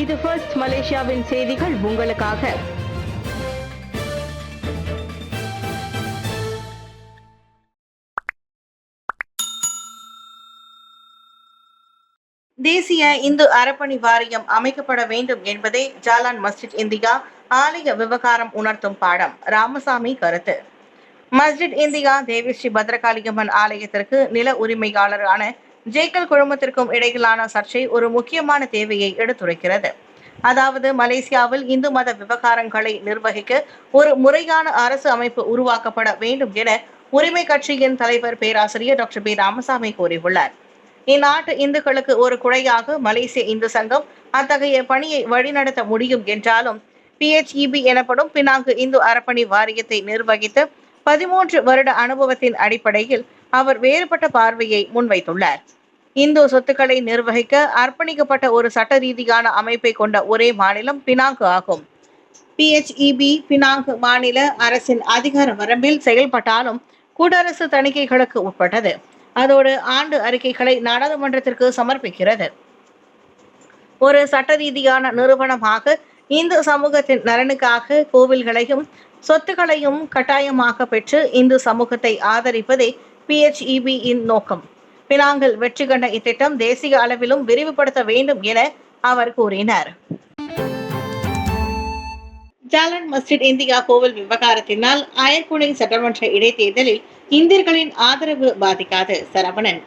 இது ஃபர்ஸ்ட் மலேசியாவின் செய்திகள் உங்களுக்காக. தேசிய இந்து அறப்பணி வாரியம் அமைக்கப்பட வேண்டும் என்பதே ஜாலான் மஸ்ஜித் இந்தியா ஆலய விவகாரம் உணர்த்தும் பாடம். ராமசாமி கருத்து. மஸ்ஜித் இந்தியா தேவி ஸ்ரீ பத்ரகாளியம்மன் ஆலயத்திற்கு நில உரிமையாளரான ஜேக்கல் குழுமத்திற்கும் இடையிலான சர்ச்சை ஒரு முக்கியமான தேவையை எடுத்துரைக்கிறது. அதாவது மலேசியாவில் இந்து மத விவகாரங்களை நிர்வகிக்க ஒரு முறையான அரசு அமைப்பு உருவாக்கப்பட வேண்டும் என உரிமை கட்சியின் தலைவர் பேராசிரியர் டாக்டர் பி ராமசாமி கூறியுள்ளார். இந்நாட்டு இந்துக்களுக்கு ஒரு குழையாக மலேசிய இந்து சங்கம் அத்தகைய பணியை வழிநடத்த முடியும் என்றாலும் PHEB எனப்படும் பினாங்கு இந்து அறப்பணி வாரியத்தை நிர்வகித்த 13 வருட அனுபவத்தின் அடிப்படையில் அவர் வேறுபட்ட பார்வையை முன்வைத்துள்ளார். இந்து சொத்துக்களை நிர்வகிக்க அர்ப்பணிக்கப்பட்ட ஒரு சட்ட ரீதியான அமைப்பை கொண்ட ஒரே மாநிலம் பினாங்கு ஆகும். PHEB பினாங்கு மாநில அரசின் அதிகார வரம்பில் செயல்பட்டாலும் கூட்டரசு தணிக்கைகளுக்கு உட்பட்டது. அதோடு ஆண்டு அறிக்கைகளை நாடாளுமன்றத்திற்கு சமர்ப்பிக்கிறது. ஒரு சட்ட ரீதியான நிறுவனமாக இந்து சமூகத்தின் நலனுக்காக கோவில்களையும் சொத்துக்களையும் கட்டாயமாக பெற்று இந்து சமூகத்தை ஆதரிப்பதே PHEB இன் நோக்கம். பினாங்கில் வெற்றி கண்ட இத்திட்டம் தேசிய அளவிலும் விரிவுபடுத்த வேண்டும் என அவர் கூறினார். ஜாலான் மஸ்ஜித் இந்தியா கோவில் விவகாரத்தினால் அயர்குனை சட்டமன்ற இடைத்தேர்தலில் இந்தியர்களின் ஆதரவு பாதிக்காது. சரவணன்.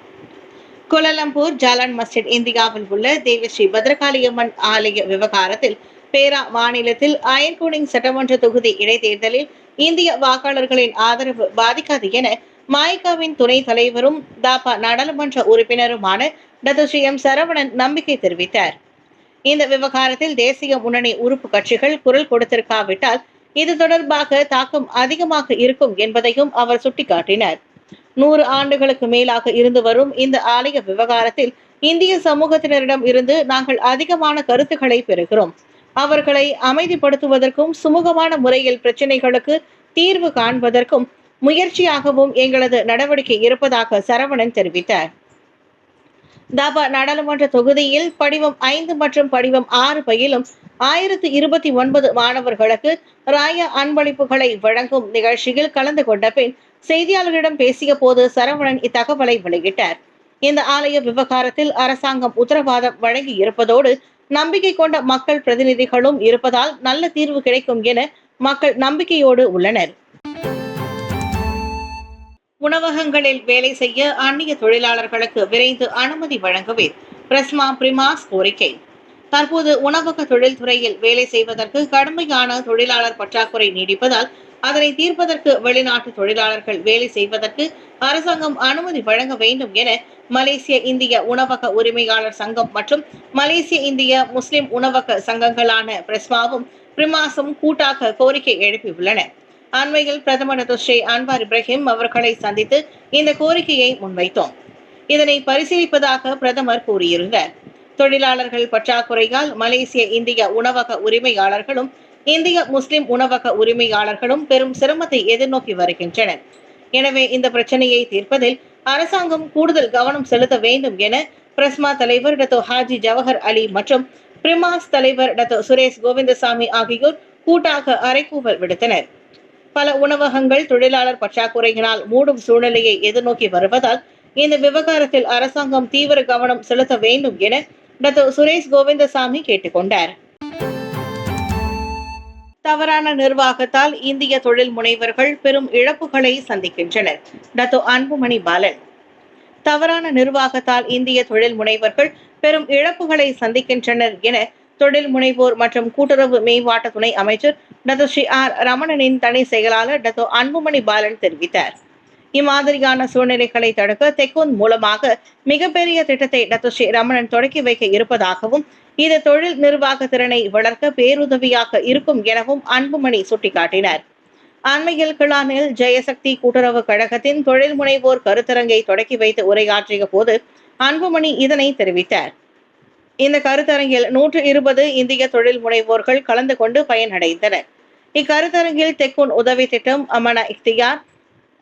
கோலாலம்பூர் ஜாலான் மஸ்ஜித் இந்தியாவில் உள்ள தேவி ஸ்ரீ பத்ரகாளியம்மன் ஆலய விவகாரத்தில் பேரா மாநிலத்தில் அயர்குனை சட்டமன்ற தொகுதி இடைத்தேர்தலில் இந்திய வாக்காளர்களின் ஆதரவு பாதிக்காது என மாய்காவின் துணை தலைவரும் தாபா நாடாளுமன்ற உறுப்பினருமான டாக்டர் ஸ்ரீ எம் சரவணன் நம்பிக்கை தெரிவித்தார். இந்த விவகாரத்தில் தேசிய முன்னணி உறுப்பு கட்சிகள் குரல் கொடுத்திருக்காவிட்டால் இது தொடர்பாக தாக்கம் அதிகமாக இருக்கும் என்பதையும் அவர் சுட்டிக்காட்டினார். 100 ஆண்டுகளுக்கு மேலாக இருந்து வரும் இந்த ஆலய விவகாரத்தில் இந்திய சமூகத்தினரிடம் இருந்து நாங்கள் அதிகமான கருத்துக்களை பெறுகிறோம். அவர்களை அமைதிப்படுத்துவதற்கும் சுமூகமான முறையில் பிரச்சனைகளுக்கு தீர்வு காண்பதற்கும் முயற்சியாகவும் எங்களது நடவடிக்கை இருப்பதாக சரவணன் தெரிவித்தார். தாபா நாடாளுமன்ற தொகுதியில் படிவம் 5 மற்றும் படிவம் 6 பயிலும் 1029 மாணவர்களுக்கு ராய அன்பளிப்புகளை வழங்கும் நிகழ்ச்சியில் கலந்து கொண்ட பின் செய்தியாளர்களிடம் பேசிய போது சரவணன் இத்தகவலை வெளியிட்டார். இந்த ஆலய விவகாரத்தில் அரசாங்கம் உத்தரவாதம் வழங்கி இருப்பதோடு நம்பிக்கை கொண்ட மக்கள் பிரதிநிதிகளும் இருப்பதால் நல்ல தீர்வு கிடைக்கும் என மக்கள் நம்பிக்கையோடு உள்ளனர். உணவகங்களில் வேலை செய்ய அந்நிய தொழிலாளர்களுக்கு விரைந்து அனுமதி வழங்கவே பிரஸ்மா பிரிமாஸ் கோரிக்கை. தற்போது உணவக தொழில்துறையில் வேலை செய்வதற்கு கடுமையான தொழிலாளர் பற்றாக்குறை நீடிப்பதால் அதனை தீர்ப்பதற்கு வெளிநாட்டு தொழிலாளர்கள் வேலை செய்வதற்கு அரசாங்கம் அனுமதி வழங்க வேண்டும் என மலேசிய இந்திய உணவக உரிமையாளர் சங்கம் மற்றும் மலேசிய இந்திய முஸ்லிம் உணவக சங்கங்களான பிரஸ்மாவும் பிரிமாஸும் கூட்டாக கோரிக்கை எழுப்பியுள்ளன. அண்மையில் பிரதமர் ஸ்ரீ அன்வார் இப்ராஹிம் அவர்களை சந்தித்து இந்த கோரிக்கையை முன்வைத்தோம். இதனை பரிசீலிப்பதாக பிரதமர் கூறியிருந்தார். தொழிலாளர்கள் பற்றாக்குறையால் மலேசிய இந்திய உணவக உரிமையாளர்களும் இந்திய முஸ்லிம் உணவக உரிமையாளர்களும் பெரும் சிரமத்தை எதிர்நோக்கி வருகின்றனர். எனவே இந்த பிரச்சனையை தீர்ப்பதில் அரசாங்கம் கூடுதல் கவனம் செலுத்த வேண்டும் என பிரஸ்மா தலைவர் டாக்டர் ஹாஜி ஜவஹர் அலி மற்றும் பிரிமாஸ் தலைவர் டாக்டர் சுரேஷ் கோவிந்தசாமி ஆகியோர் கூட்டாக அறைகூவல் விடுத்தனர். பல உணவகங்கள் தொழிலாளர் பற்றாக்குறையினால் மூடும் சூழ்நிலையை எதிர்நோக்கி வருவதால் இந்த விவகாரத்தில் அரசாங்கம் தீவிர கவனம் செலுத்த வேண்டும் என டாக்டர் சுரேஷ் கோவிந்தசாமி கேட்டுக்கொண்டார். தவறான நிர்வாகத்தால் இந்திய தொழில் முனைவர்கள் பெரும் இழப்புகளை சந்திக்கின்றனர். டாக்டர் அன்புமணி பாலன். தவறான நிர்வாகத்தால் இந்திய தொழில் முனைவர்கள் பெரும் இழப்புகளை சந்திக்கின்றனர் என தொழில் முனைவோர் மற்றும் கூட்டுறவு மேம்பாட்டு துணை அமைச்சர் டாக்டர் ஸ்ரீ ஆர் ரமணனின் தனி செயலாளர் டாக்டர் அன்புமணி பாலன் தெரிவித்தார். இம்மாதிரியான சூழ்நிலைகளை தடுக்க தெக்கூன் மூலமாக மிகப்பெரிய திட்டத்தை டாக்டர் ஸ்ரீ ரமணன் தொடக்கி வைக்க இருப்பதாகவும் இது தொழில் நிர்வாக திறனை வளர்க்க பேருதவியாக இருக்கும் எனவும் அன்புமணி சுட்டிக்காட்டினார். அண்மையில் கிளானில் ஜெயசக்தி கூட்டுறவு கழகத்தின் தொழில் முனைவோர் கருத்தரங்கை தொடக்கி வைத்து உரையாற்றிய போது அன்புமணி இதனை தெரிவித்தார். இந்த கருத்தரங்கில் 120 இந்திய தொழில் முனைவோர்கள் கலந்து கொண்டு பயனடைந்தனர். இக்கருத்தரங்கில் தெக்கூன் உதவி திட்டம், அமனா இக்தியார்,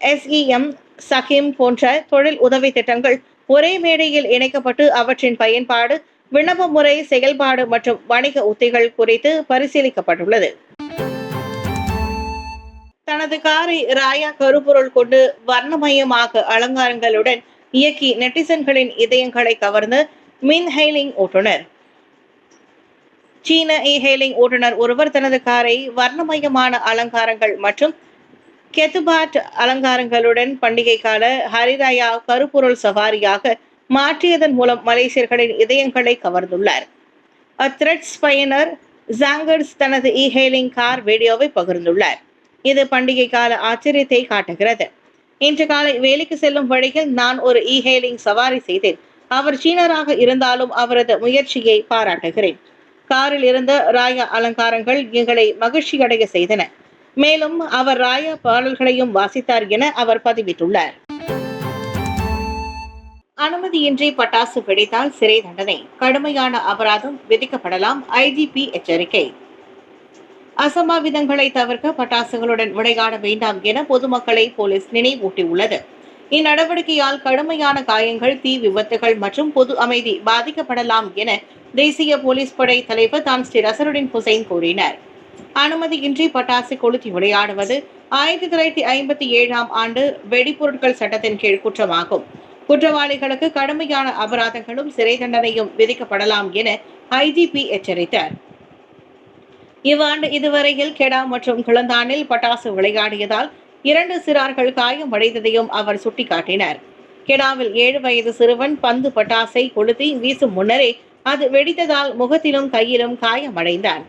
SEM, சகிம் போன்ற தொழில் உதவி திட்டங்கள் ஒரே மேடையில் இணைக்கப்பட்டு அவற்றின் பயன்பாடு விண்ணப்ப முறை, செயல்பாடு மற்றும் வணிக உத்திகள் குறித்து பரிசீலிக்கப்பட்டுள்ளது. தனது காரை ராயா கருப்பொருள் கொண்டு வர்ணமயமாக அலங்காரங்களுடன் இயக்கி நெட்டிசன்களின் இதயங்களை கவர்ந்த மின் ஹெய்லிங் ஓட்டுநர். சீன ஹெய்லிங் ஓட்டுநர் ஒருவர் தனது காரை வர்ணமயமான அலங்காரங்கள் மற்றும் கெத்துபாட் அலங்காரங்களுடன் பண்டிகை கால ஹரிராயா கருப்பொருள் சவாரியாக மாற்றியதன் மூலம் மலேசியர்களின் இதயங்களை கவர்ந்துள்ளார். த்ரெட்ஸ் பயனர் ஜாங்கர்ஸ் தனது ஹெய்லிங் கார் வீடியோவை பகிர்ந்துள்ளார். இது பண்டிகை கால ஆச்சரியத்தை காட்டுகிறது. இன்று காலை வேலைக்கு செல்லும் வழியில் நான் ஒரு ஹெய்லிங் சவாரி செய்தேன். அவர் சீனராக இருந்தாலும் அவரது முயற்சியை பாராட்டுகிறேன். காரில் இருந்த ராயா அலங்காரங்கள் எங்களை மகிழ்ச்சியடைய செய்தன. மேலும் அவர் ராயா பாடல்களையும் வாசித்தார் என அவர் பதிவிட்டுள்ளார். அனுமதியின்றி பட்டாசு வெடித்தால் சிறை தண்டனை, கடுமையான அபராதம் விதிக்கப்படலாம், ஐஜிபி எச்சரிக்கை. அசம்பாவிதங்களை தவிர்க்க பட்டாசுகளுடன் விளையாட வேண்டாம் என பொதுமக்களை போலீஸ் நினைவூட்டியுள்ளது. இந்நடவடிக்கையால் கடுமையான காயங்கள், தீ விபத்துகள் மற்றும் பொது அமைதி பாதிக்கப்படலாம் என தேசிய போலீஸ் படை தலைவர் தான் ஸ்ரீ அசருடின் ஹுசைன் கூறினார். அனுமதியின்றி பட்டாசு கொளுத்தி விளையாடுவது 1957 ஆண்டு வெடிப்பொருட்கள் சட்டத்தின் கீழ் குற்றமாகும். குற்றவாளிகளுக்கு கடுமையான அபராதங்களும் சிறை தண்டனையும் விதிக்கப்படலாம் என ஐஜிபி எச்சரித்தார். இவ்வாண்டு இதுவரையில் கெடா மற்றும் கிளந்தானில் பட்டாசு விளையாடியதால் 2 சிறார்கள் காயமடைந்ததையும் அவர் சுட்டிக்காட்டினார். கெடாவில் 7 வயது சிறுவன் பந்து பட்டாசை கொளுத்தி வீசும் முன்னரே அது வெடித்ததால் முகத்திலும் கையிலும் காயமடைந்தான்.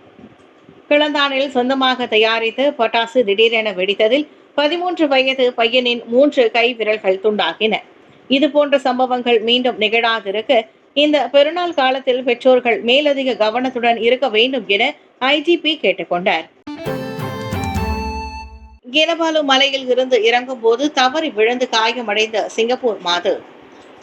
கிளந்தானில் சொந்தமாக தயாரித்த பட்டாசு திடீரென வெடித்ததில் 13 வயது பையனின் 3 கை விரல்கள் துண்டாகின. இதுபோன்ற சம்பவங்கள் மீண்டும் நிகழாதிருக்க இந்த பெருநாள் காலத்தில் பெற்றோர்கள் மேலதிக கவனத்துடன் இருக்க வேண்டும் என ஐஜிபி கேட்டுக்கொண்டார். கினபாலு மலையில் இருந்து இறங்கும் போது தவறி விழுந்து காயமடைந்த சிங்கப்பூர் மாது.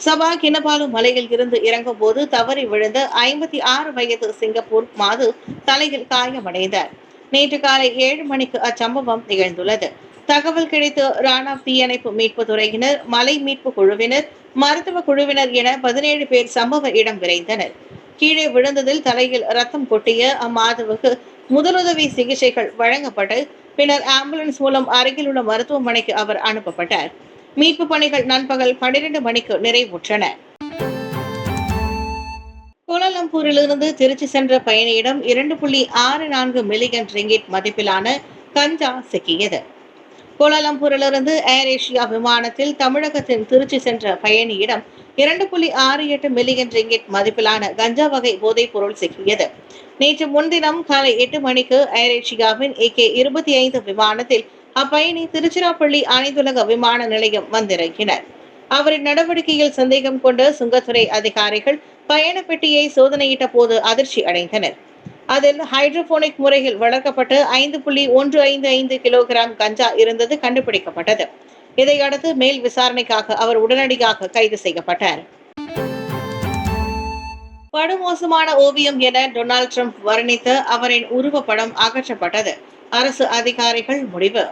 சபா கினபாலு மலையில் இருந்து இறங்கும் போது தவறி விழுந்த 56 வயது சிங்கப்பூர் மாது தலையில் காயமடைந்தார். நேற்று காலை 7 மணிக்கு அச்சம்பவம் நிகழ்ந்துள்ளது. தகவல் கிடைத்து ராணுவ தீயணைப்பு மீட்பு துறையினர், மலை மீட்பு குழுவினர், மருத்துவ குழுவினர் என 17 பேர் சம்பவ இடம் விரைந்தனர். கீழே விழுந்ததில் தலையில் ரத்தம் கொட்டிய அம்மாதுவுக்கு முதலுதவி சிகிச்சைகள் வழங்கப்பட்டு பின்னர் ஆம்புலன்ஸ் மூலம் அருகில் உள்ள மருத்துவமனைக்கு அவர் அனுப்பப்பட்டார். மீட்பு பணிகள் நண்பகல் 12 மணிக்கு நிறைவுற்றன. கோலாலம்பூரிலிருந்து திருச்சி சென்ற பயணியிடம் 2.64 மில்லியன் ரிங்கிட் மதிப்பிலான கஞ்சா சிக்கியது. கோலாலம்பூரிலிருந்து ஏர் ஏசியா விமானத்தில் தமிழகத்தின் திருச்சி சென்ற பயணியிடம் 2.68 மில்லியன் ரிங்கிட் மதிப்பிலான கஞ்சா வகை போதைப் பொருள் சிக்கியது. நேற்று முன்தினம் காலை 8 மணிக்கு ஏர் ஏசியாவின் AK-25 விமானத்தில் அப்பயணி திருச்சிராப்பள்ளி அனைத்துலக விமான நிலையம் வந்திறங்கினர். அவரின் நடவடிக்கையில் சந்தேகம் கொண்ட சுங்கத்துறை அதிகாரிகள் பயண பெட்டியை சோதனையிட்ட போது அதிர்ச்சி அடைந்தனர். அதில் ஹைட்ரோபோனிக் முறையில் வளர்க்கப்பட்டு 5.155 கிலோகிராம் கஞ்சா இருந்தது கண்டுபிடிக்கப்பட்டது. இதையடுத்து மேல் விசாரணைக்காக அவர் உடனடியாக கைது செய்யப்பட்டார். படுமோசமான ஓவியம் என டொனால்ட் ட்ரம்ப் வர்ணித்த அவரின் உருவப்படம் அகற்றப்பட்டது. அரசு அதிகாரிகள் முடிவு.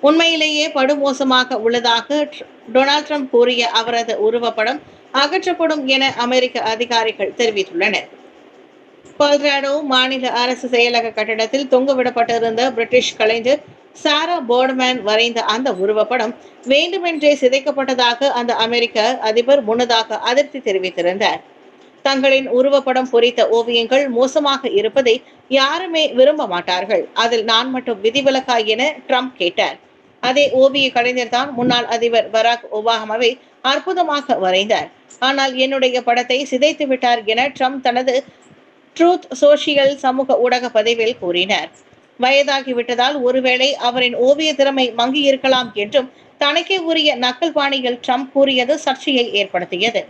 உண்மையிலேயே படுமோசமாக உள்ளதாக டொனால்ட் ட்ரம்ப் கூறிய அவரது உருவப்படம் அகற்றப்படும் என அமெரிக்க அதிகாரிகள் தெரிவித்துள்ளனர். கொலராடோ மாநில அரசு செயலக கட்டடத்தில் தொங்கவிடப்பட்டிருந்த பிரிட்டிஷ் கலைஞர் சாரா போர்ட்மேன் வரைந்த அந்த உருவப்படம் வேண்டுமென்றே சிதைக்கப்பட்டதாக அந்த அமெரிக்க அதிபர் முன்னதாக அதிருப்தி தெரிவித்திருந்தார். தங்களின் உருவப்படம் பொறித்த ஓவியங்கள் மோசமாக இருப்பதை யாருமே விரும்ப மாட்டார்கள், அதில் நான் மட்டும் விதிவிலக்கா என ட்ரம்ப் கேட்டார். அதே ஓவிய கலைஞர் தான் முன்னாள் அதிபர் பராக் ஒபாமாவை அற்புதமாக வரைந்தார், ஆனால் என்னுடைய படத்தை சிதைத்து விட்டார் என ட்ரம்ப் தனது ட்ரூத் சோஷியல் சமூக ஊடக பதிவில் கூறினார். வயதாகிவிட்டதால் ஒருவேளை அவரின் ஓவிய திறமை மங்கி இருக்கலாம் என்றும் தனக்கே உரிய நக்கல் பாணியில் ட்ரம்ப் கூறியது சர்ச்சையை ஏற்படுத்தியது.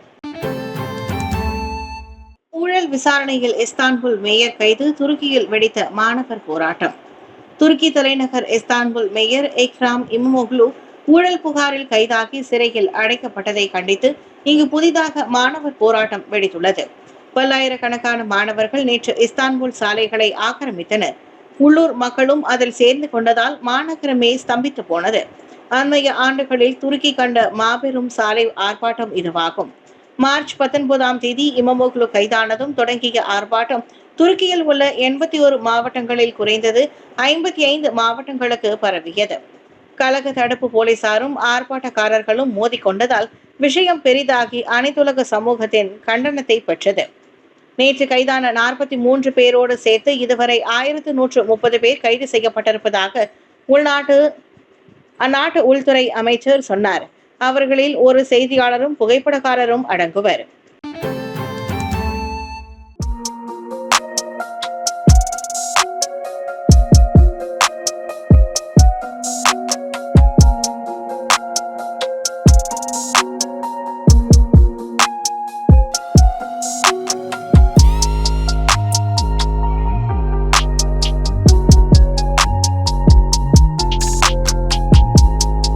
ஊழல் விசாரணையில் இஸ்தான்புல் மேயர் கைது, துருக்கியில் வெடித்த மாணவர் போராட்டம். துருக்கி தலைநகர் இஸ்தான்புல் மேயர் எக்ராம் இமமோக்லு ஊழல் புகாரில் கைதாகி சிறையில் அடைக்கப்பட்டதை கண்டித்து இங்கு புதிதாக மாணவர் போராட்டம் வெடித்துள்ளது. பல்லாயிரக்கணக்கான மாணவர்கள் நேற்று இஸ்தான்புல் சாலைகளை ஆக்கிரமித்தனர். உள்ளூர் மக்களும் அதில் சேர்ந்து கொண்டதால் மாநகரமே ஸ்தம்பித்து போனது. அண்மைய ஆண்டுகளில் துருக்கி கண்ட மாபெரும் சாலை ஆர்ப்பாட்டம் இதுவாகும். மார்ச் 19ஆம் தேதி இமமோக்லு கைதானதும் தொடங்கிய ஆர்ப்பாட்டம் துருக்கியில் உள்ள 81 மாவட்டங்களில் குறைந்தது 55 மாவட்டங்களுக்கு பரவியது. கழக தடுப்பு போலீசாரும் ஆர்ப்பாட்டக்காரர்களும் மோதிக்கொண்டதால் விஷயம் பெரிதாகி அனைத்துலக சமூகத்தின் கண்டனத்தை பெற்றது. நேற்று கைதான 43 பேரோடு சேர்த்து இதுவரை 1130 பேர் கைது செய்யப்பட்டிருப்பதாக அந்நாட்டு உள்துறை அமைச்சர் சொன்னார். அவர்களில் ஒரு செய்தியாளரும் புகைப்படக்காரரும் அடங்குவர்.